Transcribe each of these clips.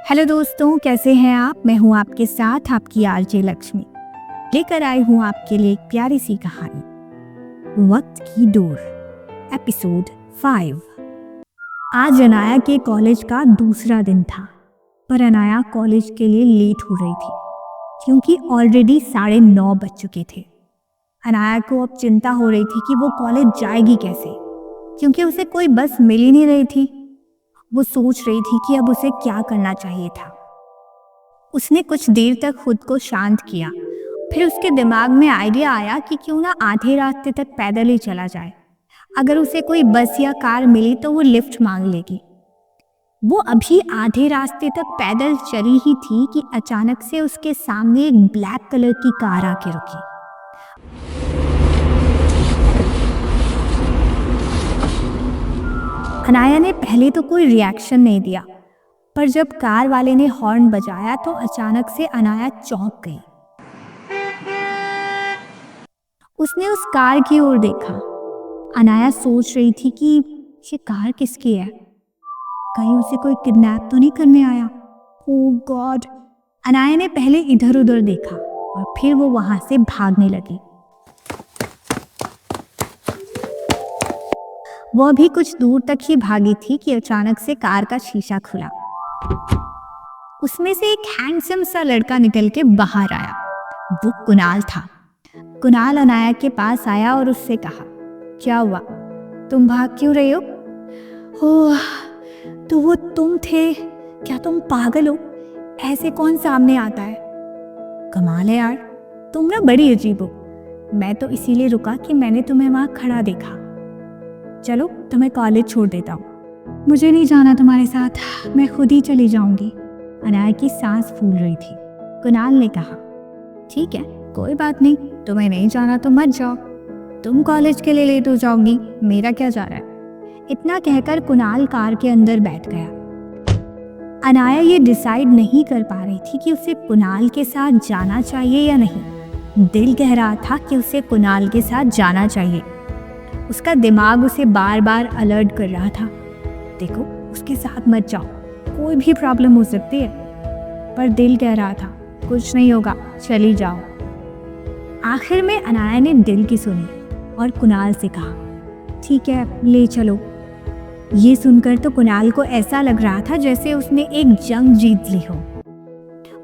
Hello दोस्तों, कैसे हैं आप। मैं हूं आपके साथ आपकी आरजे लक्ष्मी, लेकर आई हूं आपके लिए एक प्यारी सी कहानी, वक्त की डोर, एपिसोड 5। आज अनाया के कॉलेज का दूसरा दिन था, पर अनाया कॉलेज के लिए लेट हो रही थी क्योंकि ऑलरेडी 9:30 बज चुके थे। अनाया को अब चिंता हो रही थी कि वो कॉलेज जाएगी कैसे, क्योंकि उसे कोई बस मिल ही नहीं रही थी। वो सोच रही थी कि अब उसे क्या करना चाहिए था। उसने कुछ देर तक खुद को शांत किया, फिर उसके दिमाग में आइडिया आया कि क्यों ना आधे रास्ते तक पैदल ही चला जाए। अगर उसे कोई बस या कार मिली तो वो लिफ्ट मांग लेगी। वो अभी आधे रास्ते तक पैदल चली ही थी कि अचानक से उसके सामने एक ब्लैक कलर की कार आके रुकी। अनाया ने पहले तो कोई रिएक्शन नहीं दिया, पर जब कार वाले ने हॉर्न बजाया तो अचानक से अनाया चौंक गई। उसने उस कार की ओर देखा। अनाया सोच रही थी कि ये कार किसकी है, कहीं उसे कोई किडनैप तो नहीं करने आया। ओह गॉड। अनाया ने पहले इधर उधर देखा और फिर वो वहां से भागने लगी। वह भी कुछ दूर तक ही भागी थी कि अचानक से कार का शीशा खुला। उसमें से एक हैंडसम सा लड़का निकल के बाहर आया। वो कुणाल था। कुणाल अनाया के पास आया और उससे कहा, क्या हुआ, तुम भाग क्यों रही हो? ओह, तो वो तुम थे? क्या तुम पागल हो? ऐसे कौन सामने आता है? कमाल है यार, तुम ना बड़ी अजीब हो। मैं तो इसीलिए रुका कि मैंने तुम्हें वहां खड़ा देखा। चलो तुम्हें कॉलेज छोड़ देता हूँ। मुझे नहीं जाना तुम्हारे साथ, मैं खुद ही चली जाऊंगी। अनाया की सांस फूल रही थी। कुणाल ने कहा, ठीक है कोई बात नहीं, तुम्हें नहीं जाना तो मत जाओ, तुम कॉलेज के लिए लेट हो जाओगी, मेरा क्या जा रहा है। इतना कहकर कुणाल कार के अंदर बैठ गया। अनाया ये डिसाइड नहीं कर पा रही थी कि उसे कुणाल के साथ जाना चाहिए या नहीं। दिल कह रहा था कि उसे कुणाल के साथ जाना चाहिए। उसका दिमाग उसे बार बार अलर्ट कर रहा था, देखो उसके साथ मत जाओ, कोई भी प्रॉब्लम हो सकती है। पर दिल कह रहा था कुछ नहीं होगा, चली जाओ। आखिर में अनाया ने दिल की सुनी और कुणाल से कहा, ठीक है ले चलो। ये सुनकर तो कुणाल को ऐसा लग रहा था जैसे उसने एक जंग जीत ली हो।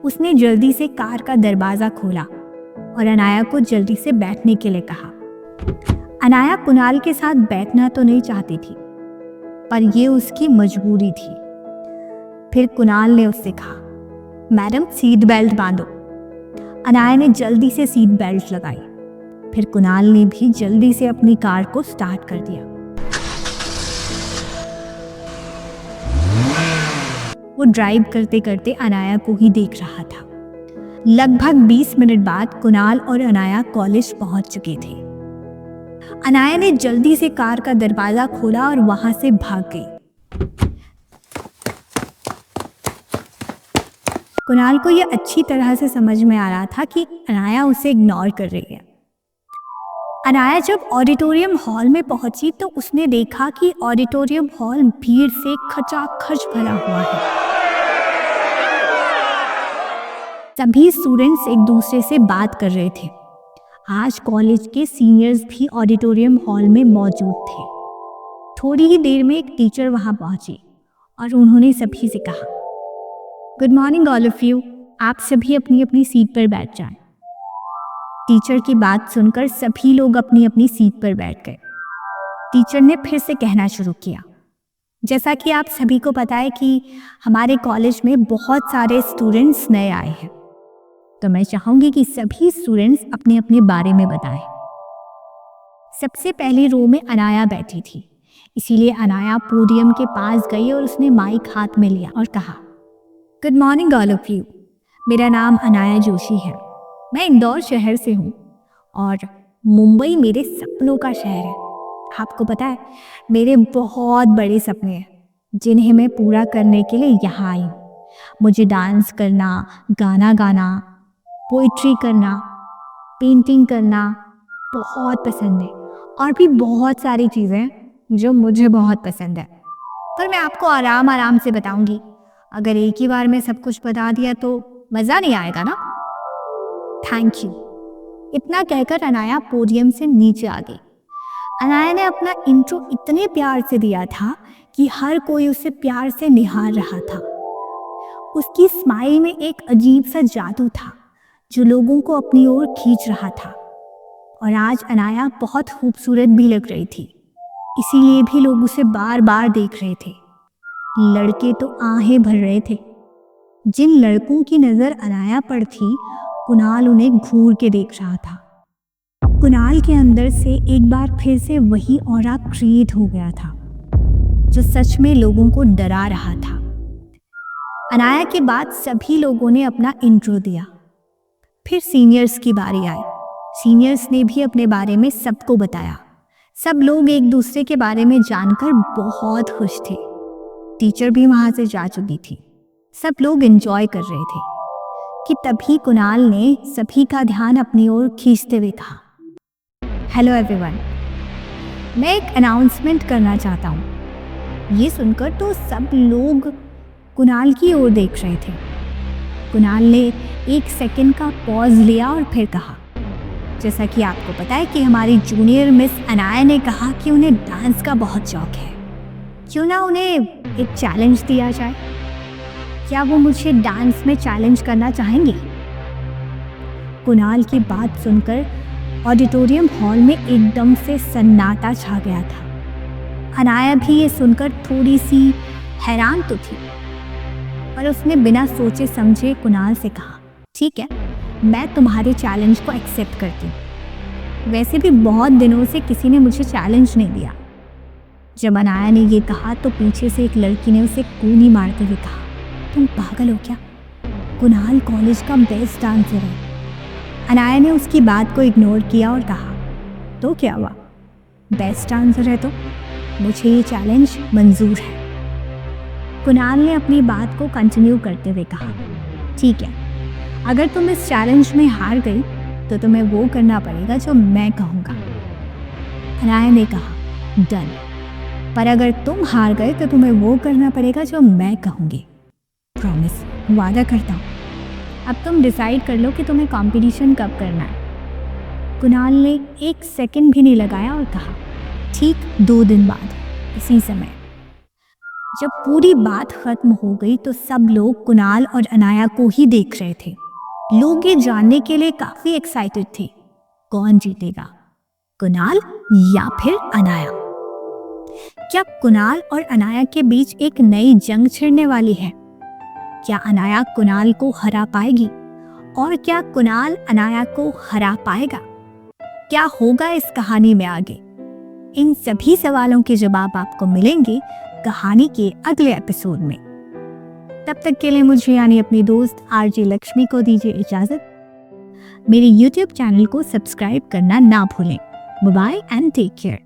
उसने जल्दी से कार का दरवाज़ा खोला और अनाया को जल्दी से बैठने के लिए कहा। अनाया कुणाल के साथ बैठना तो नहीं चाहती थी, पर यह उसकी मजबूरी थी। फिर कुणाल ने उससे कहा, मैडम सीट बेल्ट बांधो। अनाया ने जल्दी से सीट बेल्ट लगाई। फिर कुणाल ने भी जल्दी से अपनी कार को स्टार्ट कर दिया। वो ड्राइव करते करते अनाया को ही देख रहा था। लगभग 20 मिनट बाद कुणाल और अनाया कॉलेज पहुंच चुके थे। अनाया ने जल्दी से कार का दरवाजा खोला और वहां से भाग गई। कुणाल को यह अच्छी तरह से समझ में आ रहा था कि अनाया उसे इग्नोर कर रही है। अनाया जब ऑडिटोरियम हॉल में पहुंची तो उसने देखा कि ऑडिटोरियम हॉल भीड़ से खचाखच भरा हुआ है। सभी स्टूडेंट्स एक दूसरे से बात कर रहे थे। आज कॉलेज के सीनियर्स भी ऑडिटोरियम हॉल में मौजूद थे। थोड़ी ही देर में एक टीचर वहां पहुंची और उन्होंने सभी से कहा, good morning all of you, आप सभी अपनी अपनी सीट पर बैठ जाएं। टीचर की बात सुनकर सभी लोग अपनी अपनी सीट पर बैठ गए। टीचर ने फिर से कहना शुरू किया, जैसा कि आप सभी को पता है कि हमारे कॉलेज में बहुत सारे स्टूडेंट्स नए आए हैं, तो मैं चाहूंगी कि सभी स्टूडेंट्स अपने अपने बारे में बताएं। सबसे पहली रो में अनाया बैठी थी, इसीलिए अनाया पोडियम के पास गई और उसने माइक हाथ में लिया और कहा, good morning all of you, मेरा नाम अनाया जोशी है। मैं इंदौर शहर से हूँ और मुंबई मेरे सपनों का शहर है। आपको पता है मेरे बहुत बड़े सपने हैं जिन्हें मैं पूरा करने के लिए यहाँ आई हूँ। मुझे डांस करना, गाना गाना, पोइट्री करना, पेंटिंग करना बहुत पसंद है और भी बहुत सारी चीज़ें जो मुझे बहुत पसंद है, पर मैं आपको आराम आराम से बताऊंगी। अगर एक ही बार में सब कुछ बता दिया तो मज़ा नहीं आएगा ना। Thank you. इतना कहकर अनाया पोडियम से नीचे आ गई। अनाया ने अपना इंट्रो इतने प्यार से दिया था कि हर कोई उसे प्यार से निहार रहा था। उसकी स्माइल में एक अजीब सा जादू था जो लोगों को अपनी ओर खींच रहा था। और आज अनाया बहुत खूबसूरत भी लग रही थी, इसीलिए भी लोग उसे बार बार देख रहे थे। लड़के तो आहें भर रहे थे। जिन लड़कों की नज़र अनाया पर थी, कुणाल उन्हें घूर के देख रहा था। कुणाल के अंदर से एक बार फिर से वही ऑरा क्रिएट हो गया था जो सच में लोगों को डरा रहा था। अनाया के बाद सभी लोगों ने अपना इंट्रो दिया। फिर सीनियर्स की बारी आई। सीनियर्स ने भी अपने बारे में सबको बताया। सब लोग एक दूसरे के बारे में जानकर बहुत खुश थे। टीचर भी वहाँ से जा चुकी थी। सब लोग एंजॉय कर रहे थे कि तभी कुणाल ने सभी का ध्यान अपनी ओर खींचते हुए कहा, हेलो एवरीवन, मैं एक अनाउंसमेंट करना चाहता हूँ। ये सुनकर तो सब लोग कुणाल की ओर देख रहे थे। कुणाल ने एक सेकंड का पॉज लिया और फिर कहा, जैसा कि आपको पता है कि हमारी जूनियर मिस अनाया ने कहा कि उन्हें डांस का बहुत शौक है, क्यों ना उन्हें एक चैलेंज दिया जाए। क्या वो मुझे डांस में चैलेंज करना चाहेंगी? कुणाल की बात सुनकर ऑडिटोरियम हॉल में एकदम से सन्नाटा छा गया था। अनाया भी ये सुनकर थोड़ी सी हैरान तो थी, पर उसने बिना सोचे समझे कुणाल से कहा, ठीक है, मैं तुम्हारे चैलेंज को एक्सेप्ट करती हूँ। वैसे भी बहुत दिनों से किसी ने मुझे चैलेंज नहीं दिया। जब अनाया ने ये कहा तो पीछे से एक लड़की ने उसे कूनी मारते हुए कहा, तुम पागल हो क्या? कुणाल कॉलेज का बेस्ट डांसर है। अनाया ने उसकी बात को इग्नोर किया और कहा, तो क्या हुआ, बेस्ट डांसर है तो मुझे ये चैलेंज मंजूर है। कुणाल ने अपनी बात को कंटिन्यू करते हुए कहा, ठीक है, अगर तुम इस चैलेंज में हार गई तो तुम्हें वो करना पड़ेगा जो मैं कहूँगा। अनाया ने कहा, डन, पर अगर तुम हार गए तो तुम्हें वो करना पड़ेगा जो मैं कहूँगी। प्रॉमिस, वादा करता हूँ। अब तुम डिसाइड कर लो कि तुम्हें कंपटीशन कब करना है। कुणाल ने एक सेकंड भी नहीं लगाया और कहा, ठीक 2 दिन बाद इसी समय। जब पूरी बात खत्म हो गई तो सब लोग कुणाल और अनाया को ही देख रहे थे। लोग ये जानने के लिए काफी एक्साइटेड थे, कौन जीतेगा, कुणाल या फिर अनाया। क्या कुणाल और अनाया के बीच एक नई जंग छिड़ने वाली है? क्या अनाया कुणाल को हरा पाएगी और क्या कुणाल अनाया को हरा पाएगा? क्या होगा इस कहानी में आगे? इन सभी सवालों के जवाब आपको मिलेंगे कहानी के अगले एपिसोड में। तब तक के लिए मुझे यानी अपनी दोस्त आरजे लक्ष्मी को दीजिए इजाजत। मेरे YouTube चैनल को सब्सक्राइब करना ना भूलें। Bye bye and take care.